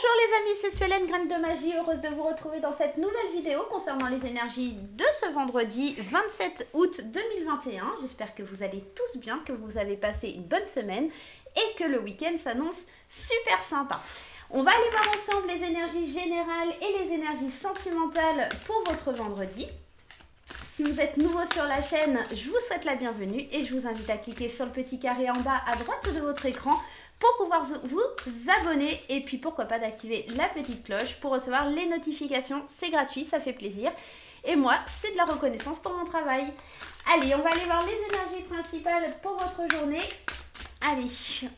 Bonjour les amis, c'est Suélène, Graine de Magie, heureuse de vous retrouver dans cette nouvelle vidéo concernant les énergies de ce vendredi 27 août 2021. J'espère que vous allez tous bien, que vous avez passé une bonne semaine et que le week-end s'annonce super sympa. On va aller voir ensemble les énergies générales et les énergies sentimentales pour votre vendredi. Si vous êtes nouveau sur la chaîne, je vous souhaite la bienvenue et je vous invite à cliquer sur le petit carré en bas à droite de votre écran pour pouvoir vous abonner et puis pourquoi pas d'activer la petite cloche pour recevoir les notifications. C'est gratuit, ça fait plaisir. Et moi, c'est de la reconnaissance pour mon travail. Allez, on va aller voir les énergies principales pour votre journée. Allez,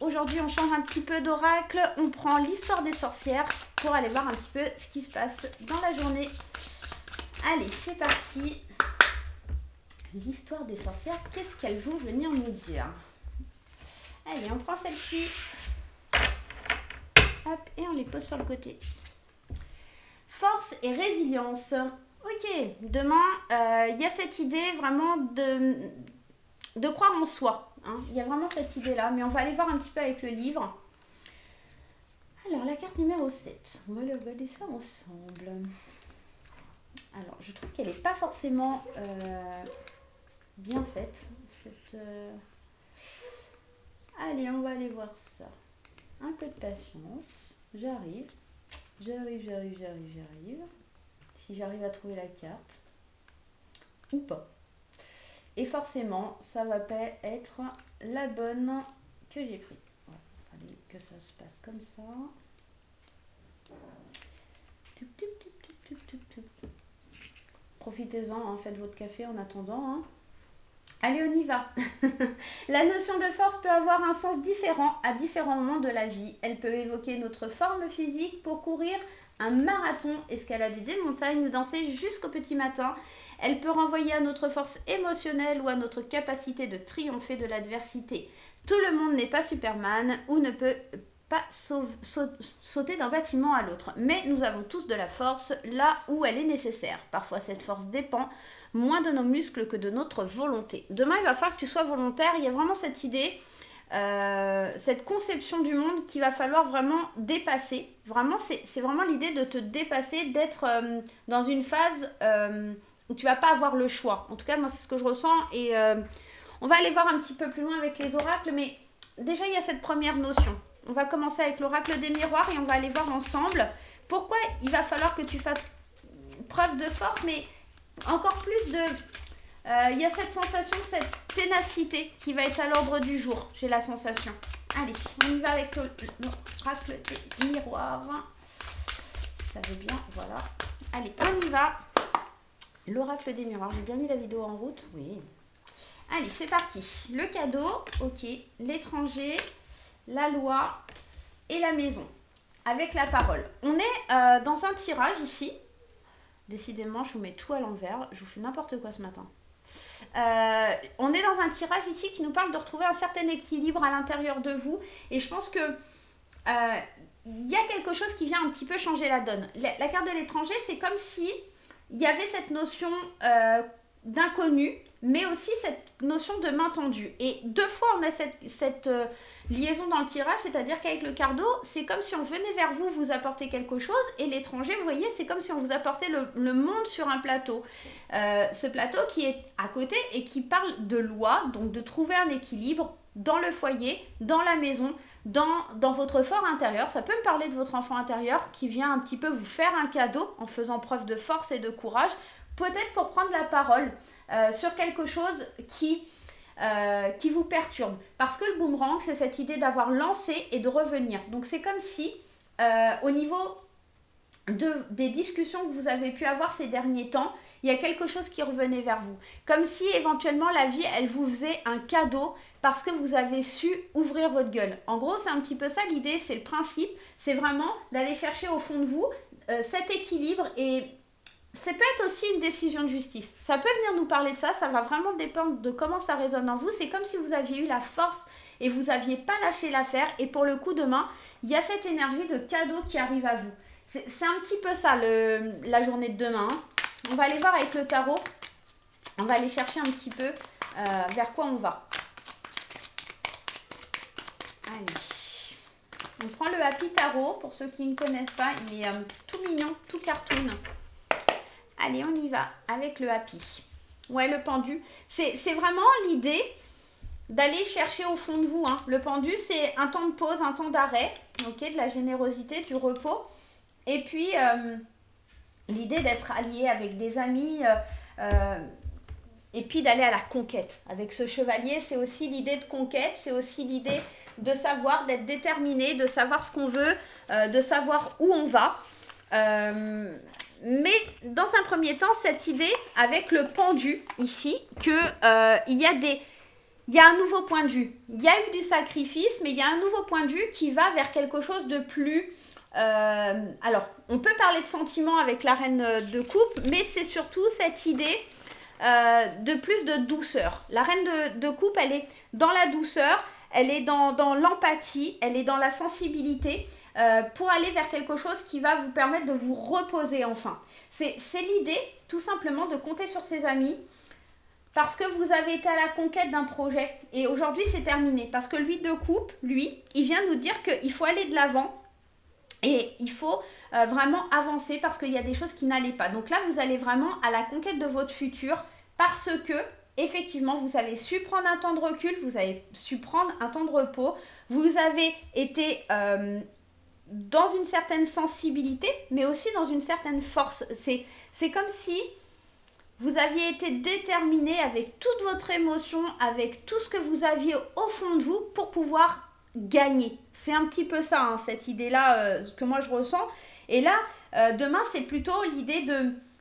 aujourd'hui on change un petit peu d'oracle. On prend l'histoire des sorcières pour aller voir un petit peu ce qui se passe dans la journée. Allez, c'est parti. L'histoire des sorcières, qu'est-ce qu'elles vont venir nous dire? Allez, on prend celle-ci. Hop, et on les pose sur le côté. Force et résilience. Ok, demain, il y a cette idée vraiment de croire en soi. Hein. Il y a vraiment cette idée-là, mais on va aller voir un petit peu avec le livre. Alors, la carte numéro 7. On va regarder ça ensemble. Alors, je trouve qu'elle n'est pas forcément bien faite. Allez, on va aller voir ça. Un peu de patience. J'arrive. J'arrive. Si j'arrive à trouver la carte. Ou pas. Et forcément, ça va pas être la bonne que j'ai prise. Voilà. Allez, que ça se passe comme ça. Profitez-en, hein, faites votre café en attendant. Hein. Allez, on y va. La notion de force peut avoir un sens différent à différents moments de la vie. Elle peut évoquer notre forme physique pour courir un marathon, escalader des montagnes ou danser jusqu'au petit matin. Elle peut renvoyer à notre force émotionnelle ou à notre capacité de triompher de l'adversité. Tout le monde n'est pas Superman ou ne peut pas sauter d'un bâtiment à l'autre. Mais nous avons tous de la force là où elle est nécessaire. Parfois, cette force dépend moins de nos muscles que de notre volonté. Demain, il va falloir que tu sois volontaire. Il y a vraiment cette idée, cette conception du monde qu'il va falloir vraiment dépasser. Vraiment, c'est vraiment l'idée de te dépasser, d'être dans une phase où tu vas pas avoir le choix. En tout cas, moi, c'est ce que je ressens. Et on va aller voir un petit peu plus loin avec les oracles. Mais déjà, il y a cette première notion. On va commencer avec l'oracle des miroirs et on va aller voir ensemble pourquoi il va falloir que tu fasses preuve de force, mais encore plus de... il y a cette sensation, cette ténacité qui va être à l'ordre du jour, j'ai la sensation. Allez, on y va avec l'oracle des miroirs. Ça veut bien, voilà. Allez, on y va. L'oracle des miroirs, j'ai bien mis la vidéo en route, oui. Allez, c'est parti. Le cadeau, ok. L'étranger, la loi et la maison. Avec la parole. On est dans un tirage ici. Décidément, je vous mets tout à l'envers. Je vous fais n'importe quoi ce matin. On est dans un tirage ici qui nous parle de retrouver un certain équilibre à l'intérieur de vous. Et je pense que il y a quelque chose qui vient un petit peu changer la donne. La carte de l'étranger, c'est comme si il y avait cette notion d'inconnu, mais aussi cette notion de main tendue. Et deux fois, on a cette liaison dans le tirage, c'est-à-dire qu'avec le cardo, c'est comme si on venait vers vous, vous apporter quelque chose, et l'étranger, vous voyez, c'est comme si on vous apportait le monde sur un plateau. Ce plateau qui est à côté et qui parle de loi, donc de trouver un équilibre dans le foyer, dans la maison, dans votre fort intérieur. Ça peut me parler de votre enfant intérieur qui vient un petit peu vous faire un cadeau en faisant preuve de force et de courage, peut-être pour prendre la parole sur quelque chose qui vous perturbe. Parce que le boomerang, c'est cette idée d'avoir lancé et de revenir. Donc c'est comme si, au niveau des discussions que vous avez pu avoir ces derniers temps, il y a quelque chose qui revenait vers vous. Comme si éventuellement la vie, elle vous faisait un cadeau parce que vous avez su ouvrir votre gueule. En gros, c'est un petit peu ça l'idée, c'est le principe. C'est vraiment d'aller chercher au fond de vous cet équilibre et... Ça peut être aussi une décision de justice. Ça peut venir nous parler de ça. Ça va vraiment dépendre de comment ça résonne en vous. C'est comme si vous aviez eu la force et vous n'aviez pas lâché l'affaire. Et pour le coup, demain, il y a cette énergie de cadeau qui arrive à vous. C'est un petit peu ça, la journée de demain. On va aller voir avec le tarot. On va aller chercher un petit peu vers quoi on va. Allez. On prend le Happy Tarot, pour ceux qui ne connaissent pas, il est tout mignon, tout cartoon. Allez, on y va avec le Happy. Ouais, le pendu. C'est vraiment l'idée d'aller chercher au fond de vous. Hein. Le pendu, c'est un temps de pause, un temps d'arrêt, ok, de la générosité, du repos. Et puis, l'idée d'être allié avec des amis, et puis d'aller à la conquête. Avec ce chevalier, c'est aussi l'idée de conquête, c'est aussi l'idée de savoir, d'être déterminé, de savoir ce qu'on veut, de savoir où on va. Mais dans un premier temps, cette idée avec le pendu ici, qu'il y a un nouveau point de vue. Il y a eu du sacrifice, mais il y a un nouveau point de vue qui va vers quelque chose de plus... alors, on peut parler de sentiments avec la reine de coupe, mais c'est surtout cette idée de plus de douceur. La reine de coupe, elle est dans la douceur, elle est dans l'empathie, elle est dans la sensibilité, pour aller vers quelque chose qui va vous permettre de vous reposer enfin. C'est l'idée, tout simplement, de compter sur ses amis, parce que vous avez été à la conquête d'un projet, et aujourd'hui c'est terminé, parce que lui de coupe, lui, il vient nous dire qu'il faut aller de l'avant, et il faut vraiment avancer, parce qu'il y a des choses qui n'allaient pas. Donc là, vous allez vraiment à la conquête de votre futur, parce que, effectivement, vous avez su prendre un temps de recul, vous avez su prendre un temps de repos, vous avez été dans une certaine sensibilité, mais aussi dans une certaine force. C'est comme si vous aviez été déterminé avec toute votre émotion, avec tout ce que vous aviez au fond de vous pour pouvoir gagner. C'est un petit peu ça, hein, cette idée-là que moi je ressens. Et là, demain, c'est plutôt l'idée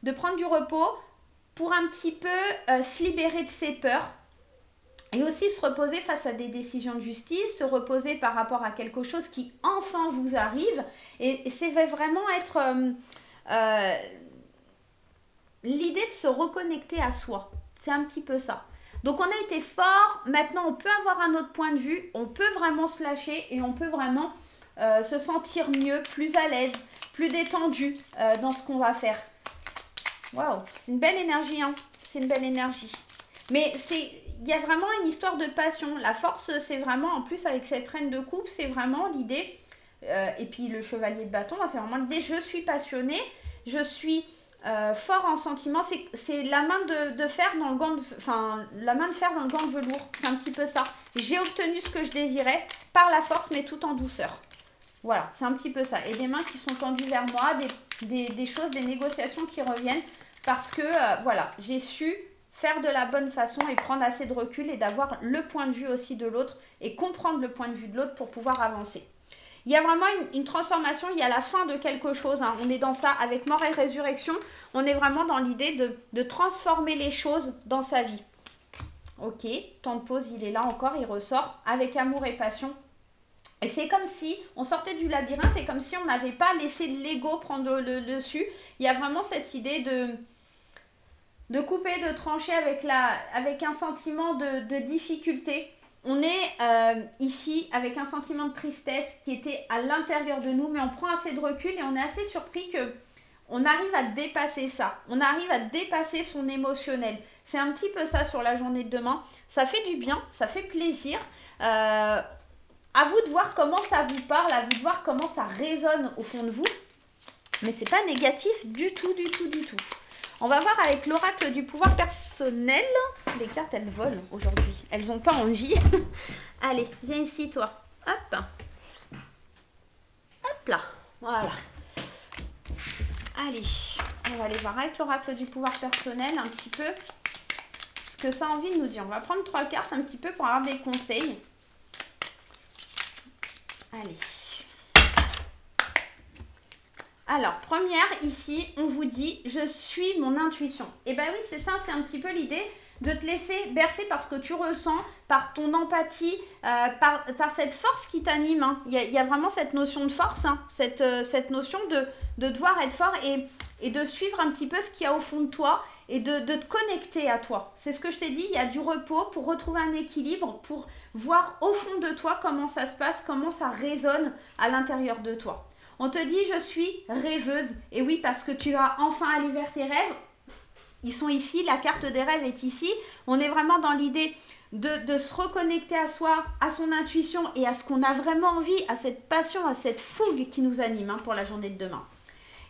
de prendre du repos pour un petit peu se libérer de ses peurs. Et aussi se reposer face à des décisions de justice, se reposer par rapport à quelque chose qui enfin vous arrive. Et c'est vraiment être l'idée de se reconnecter à soi. C'est un petit peu ça. Donc on a été fort, maintenant on peut avoir un autre point de vue, on peut vraiment se lâcher et on peut vraiment se sentir mieux, plus à l'aise, plus détendu dans ce qu'on va faire. Waouh, c'est une belle énergie, hein. C'est une belle énergie. Mais il y a vraiment une histoire de passion. La force, c'est vraiment, en plus avec cette reine de coupe, c'est vraiment l'idée, et puis le chevalier de bâton, c'est vraiment l'idée, je suis passionné, je suis fort en sentiment, c'est la main de fer dans le gant de, enfin, la main de fer dans le gant de velours, c'est un petit peu ça. J'ai obtenu ce que je désirais par la force, mais tout en douceur. Voilà, c'est un petit peu ça. Et des mains qui sont tendues vers moi, des choses, des négociations qui reviennent, parce que, voilà, j'ai su faire de la bonne façon et prendre assez de recul et d'avoir le point de vue aussi de l'autre et comprendre le point de vue de l'autre pour pouvoir avancer. Il y a vraiment une transformation, il y a la fin de quelque chose, hein. On est dans ça, avec mort et résurrection, on est vraiment dans l'idée de transformer les choses dans sa vie. Ok, temps de pause, il est là encore, il ressort avec amour et passion. Et c'est comme si on sortait du labyrinthe et comme si on n'avait pas laissé l'ego prendre le dessus. Il y a vraiment cette idée de couper, de trancher avec un sentiment de difficulté. On est ici avec un sentiment de tristesse qui était à l'intérieur de nous, mais on prend assez de recul et on est assez surpris qu'on arrive à dépasser ça. On arrive à dépasser son émotionnel. C'est un petit peu ça sur la journée de demain. Ça fait du bien, ça fait plaisir. À vous de voir comment ça vous parle, à vous de voir comment ça résonne au fond de vous. Mais c'est pas négatif du tout, du tout, du tout. On va voir avec l'oracle du pouvoir personnel. Les cartes, elles volent aujourd'hui. Elles n'ont pas envie. Allez, viens ici, toi. Hop. Hop là. Voilà. Allez, on va aller voir avec l'oracle du pouvoir personnel un petit peu ce que ça a envie de nous dire. On va prendre 3 cartes un petit peu pour avoir des conseils. Allez. Alors, première, ici, on vous dit « Je suis mon intuition ». Et bien oui, c'est ça, c'est un petit peu l'idée de te laisser bercer par ce que tu ressens, par ton empathie, par cette force qui t'anime. Hein. Il y a vraiment cette notion de force, hein, cette notion de devoir être fort et de suivre un petit peu ce qu'il y a au fond de toi et de te connecter à toi. C'est ce que je t'ai dit, il y a du repos pour retrouver un équilibre, pour voir au fond de toi comment ça se passe, comment ça résonne à l'intérieur de toi. On te dit « je suis rêveuse ». Et oui, parce que tu as enfin allé vers tes rêves. Ils sont ici, la carte des rêves est ici. On est vraiment dans l'idée de se reconnecter à soi, à son intuition et à ce qu'on a vraiment envie, à cette passion, à cette fougue qui nous anime hein, pour la journée de demain.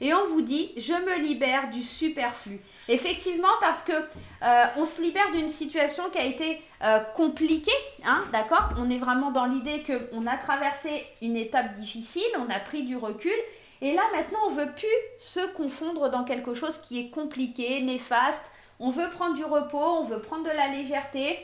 Et on vous dit, je me libère du superflu. Effectivement, parce que on se libère d'une situation qui a été compliquée, hein, d'accord? On est vraiment dans l'idée qu'on a traversé une étape difficile, on a pris du recul. Et là, maintenant, on ne veut plus se confondre dans quelque chose qui est compliqué, néfaste. On veut prendre du repos, on veut prendre de la légèreté.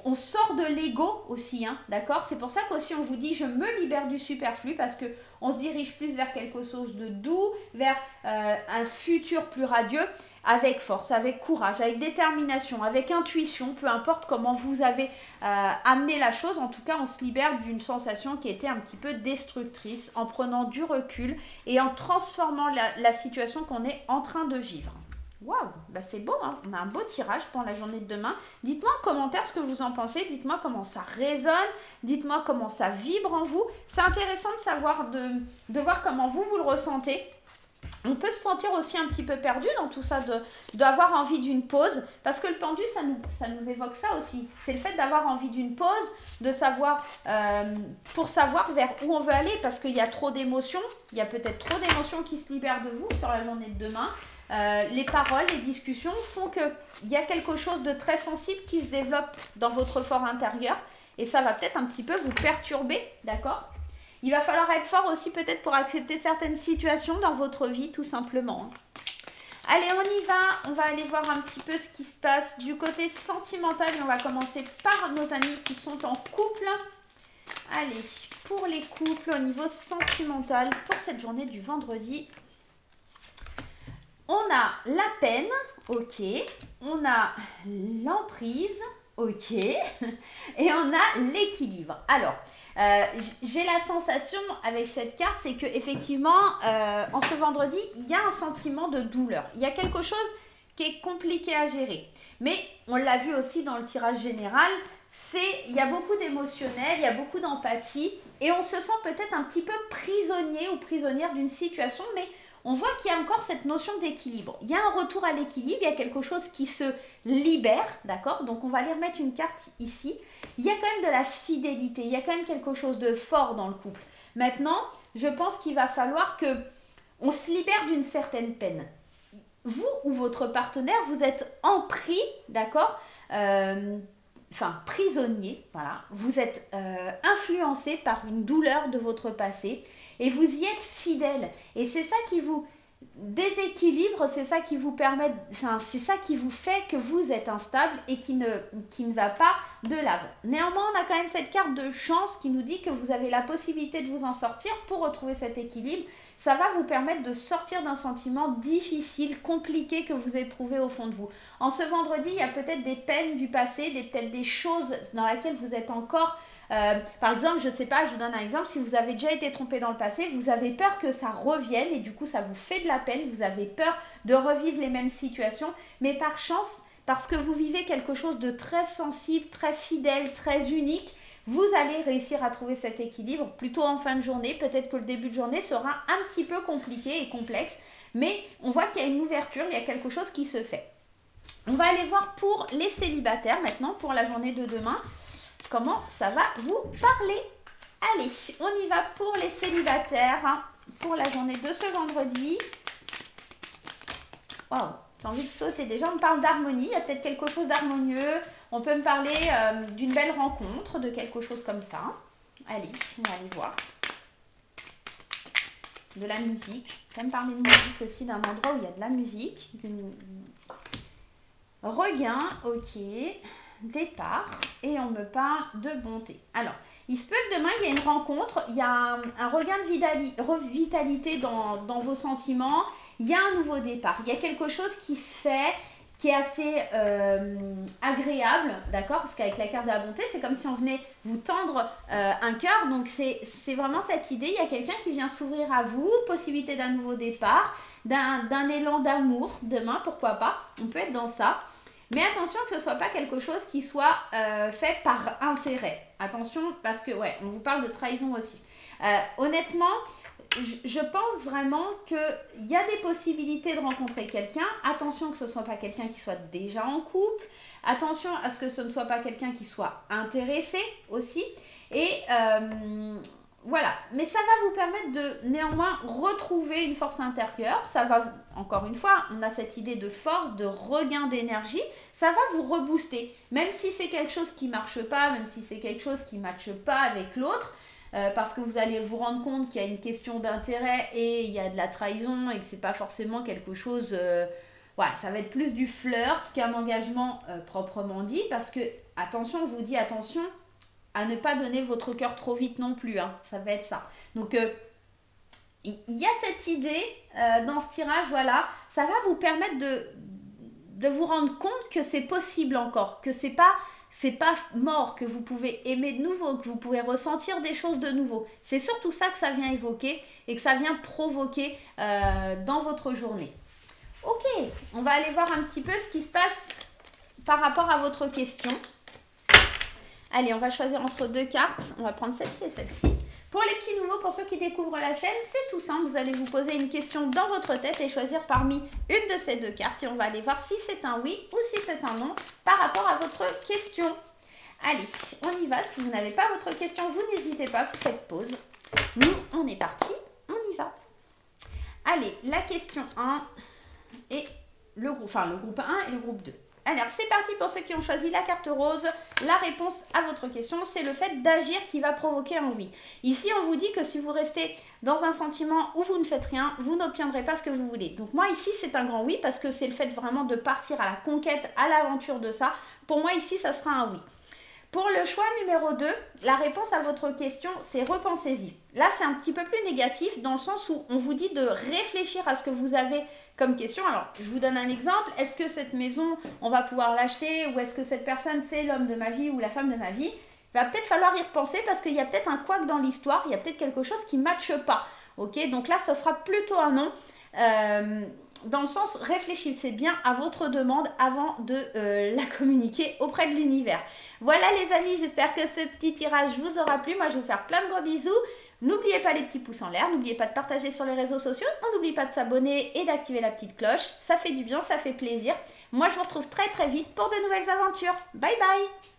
On sort de l'ego aussi, hein, d'accord? C'est pour ça qu'aussi on vous dit je me libère du superflu parce qu'on se dirige plus vers quelque chose de doux, vers un futur plus radieux, avec force, avec courage, avec détermination, avec intuition, peu importe comment vous avez amené la chose. En tout cas, on se libère d'une sensation qui était un petit peu destructrice en prenant du recul et en transformant la situation qu'on est en train de vivre. Waouh, bah c'est beau, hein, on a un beau tirage pour la journée de demain. Dites-moi en commentaire ce que vous en pensez, dites-moi comment ça résonne, dites-moi comment ça vibre en vous. C'est intéressant de savoir, de voir comment vous le ressentez. On peut se sentir aussi un petit peu perdu dans tout ça, d'avoir envie d'une pause, parce que le pendu, ça nous évoque ça aussi. C'est le fait d'avoir envie d'une pause, de savoir, pour savoir vers où on veut aller, parce qu'il y a trop d'émotions, il y a peut-être trop d'émotions qui se libèrent de vous sur la journée de demain. Les paroles, les discussions font qu'il y a quelque chose de très sensible qui se développe dans votre fort intérieur et ça va peut-être un petit peu vous perturber, d'accord? Il va falloir être fort aussi peut-être pour accepter certaines situations dans votre vie tout simplement. Allez, on y va, on va aller voir un petit peu ce qui se passe du côté sentimental et on va commencer par nos amis qui sont en couple. Allez, pour les couples au niveau sentimental pour cette journée du vendredi. On a la peine, ok, on a l'emprise, ok, et on a l'équilibre. Alors, j'ai la sensation avec cette carte, c'est qu'effectivement, en ce vendredi, il y a un sentiment de douleur. Il y a quelque chose qui est compliqué à gérer. Mais on l'a vu aussi dans le tirage général, il y a beaucoup d'émotionnel, il y a beaucoup d'empathie, et on se sent peut-être un petit peu prisonnier ou prisonnière d'une situation, mais on voit qu'il y a encore cette notion d'équilibre. Il y a un retour à l'équilibre, il y a quelque chose qui se libère, d'accord? Donc on va aller remettre une carte ici. Il y a quand même de la fidélité, il y a quand même quelque chose de fort dans le couple. Maintenant, je pense qu'il va falloir qu'on se libère d'une certaine peine. Vous ou votre partenaire, vous êtes empris, d'accord? Prisonnier, voilà. Vous êtes influencé par une douleur de votre passé. Et vous y êtes fidèle. Et c'est ça qui vous déséquilibre, c'est ça qui vous permet, c'est ça qui vous fait que vous êtes instable et qui ne va pas de l'avant. Néanmoins, on a quand même cette carte de chance qui nous dit que vous avez la possibilité de vous en sortir pour retrouver cet équilibre. Ça va vous permettre de sortir d'un sentiment difficile, compliqué que vous éprouvez au fond de vous. En ce vendredi, il y a peut-être des peines du passé, peut-être des choses dans lesquelles vous êtes encore... par exemple, je ne sais pas, je vous donne un exemple, si vous avez déjà été trompé dans le passé, vous avez peur que ça revienne et du coup ça vous fait de la peine, vous avez peur de revivre les mêmes situations, mais par chance, parce que vous vivez quelque chose de très sensible, très fidèle, très unique, vous allez réussir à trouver cet équilibre plutôt en fin de journée. Peut-être que le début de journée sera un petit peu compliqué et complexe, mais on voit qu'il y a une ouverture, il y a quelque chose qui se fait. On va aller voir pour les célibataires maintenant, pour la journée de demain. Comment ça va vous parler? Allez, on y va pour les célibataires, hein, pour la journée de ce vendredi. Waouh, j'ai envie de sauter. Déjà, on me parle d'harmonie, il y a peut-être quelque chose d'harmonieux. On peut me parler d'une belle rencontre, de quelque chose comme ça. Allez, on va aller voir. De la musique. On peut me parler de musique aussi, d'un endroit où il y a de la musique. Regain, ok. Départ, et on me parle de bonté. Alors, il se peut que demain, il y ait une rencontre, il y a un regain de vitalité dans vos sentiments, il y a un nouveau départ, il y a quelque chose qui se fait, qui est assez agréable, d'accord? Parce qu'avec la carte de la bonté, c'est comme si on venait vous tendre un cœur, donc c'est vraiment cette idée, il y a quelqu'un qui vient s'ouvrir à vous, possibilité d'un nouveau départ, d'un élan d'amour, demain, pourquoi pas, on peut être dans ça. Mais attention que ce ne soit pas quelque chose qui soit fait par intérêt. Attention parce que, ouais, on vous parle de trahison aussi. Honnêtement, je pense vraiment qu'il y a des possibilités de rencontrer quelqu'un. Attention que ce ne soit pas quelqu'un qui soit déjà en couple. Attention à ce que ce ne soit pas quelqu'un qui soit intéressé aussi. Et voilà, mais ça va vous permettre de néanmoins retrouver une force intérieure. Ça va, encore une fois, on a cette idée de force, de regain d'énergie. Ça va vous rebooster, même si c'est quelque chose qui ne marche pas, même si c'est quelque chose qui ne matche pas avec l'autre, parce que vous allez vous rendre compte qu'il y a une question d'intérêt et il y a de la trahison et que ce n'est pas forcément quelque chose... voilà, ça va être plus du flirt qu'un engagement proprement dit, parce que, attention, je vous dis attention à ne pas donner votre cœur trop vite non plus, hein, ça va être ça. Donc, il y a cette idée dans ce tirage, voilà, ça va vous permettre de vous rendre compte que c'est possible encore, que c'est pas mort, que vous pouvez aimer de nouveau, que vous pouvez ressentir des choses de nouveau. C'est surtout ça que ça vient évoquer et que ça vient provoquer dans votre journée. Ok, on va aller voir un petit peu ce qui se passe par rapport à votre question. Allez, on va choisir entre deux cartes. On va prendre celle-ci et celle-ci. Pour les petits nouveaux, pour ceux qui découvrent la chaîne, c'est tout simple. Vous allez vous poser une question dans votre tête et choisir parmi une de ces deux cartes. Et on va aller voir si c'est un oui ou si c'est un non par rapport à votre question. Allez, on y va. Si vous n'avez pas votre question, vous n'hésitez pas, vous faites pause. Nous, on est parti, on y va. Allez, la question 1 et le groupe 1 et le groupe 2. Alors, c'est parti pour ceux qui ont choisi la carte rose. La réponse à votre question, c'est le fait d'agir qui va provoquer un oui. Ici, on vous dit que si vous restez dans un sentiment où vous ne faites rien, vous n'obtiendrez pas ce que vous voulez. Donc moi, ici, c'est un grand oui parce que c'est le fait vraiment de partir à la conquête, à l'aventure de ça. Pour moi, ici, ça sera un oui. Pour le choix numéro 2, la réponse à votre question, c'est repensez-y. Là, c'est un petit peu plus négatif dans le sens où on vous dit de réfléchir à ce que vous avez comme question. Alors, je vous donne un exemple. Est-ce que cette maison, on va pouvoir l'acheter ou est-ce que cette personne, c'est l'homme de ma vie ou la femme de ma vie? Il va peut-être falloir y repenser parce qu'il y a peut-être un couac dans l'histoire. Il y a peut-être quelque chose qui ne matche pas. Ok, donc là, ça sera plutôt un non. Dans le sens, réfléchissez bien à votre demande avant de la communiquer auprès de l'univers. Voilà les amis, j'espère que ce petit tirage vous aura plu. Moi, je vais vous faire plein de gros bisous. N'oubliez pas les petits pouces en l'air, n'oubliez pas de partager sur les réseaux sociaux, on n'oublie pas de s'abonner et d'activer la petite cloche. Ça fait du bien, ça fait plaisir. Moi, je vous retrouve très très vite pour de nouvelles aventures. Bye bye!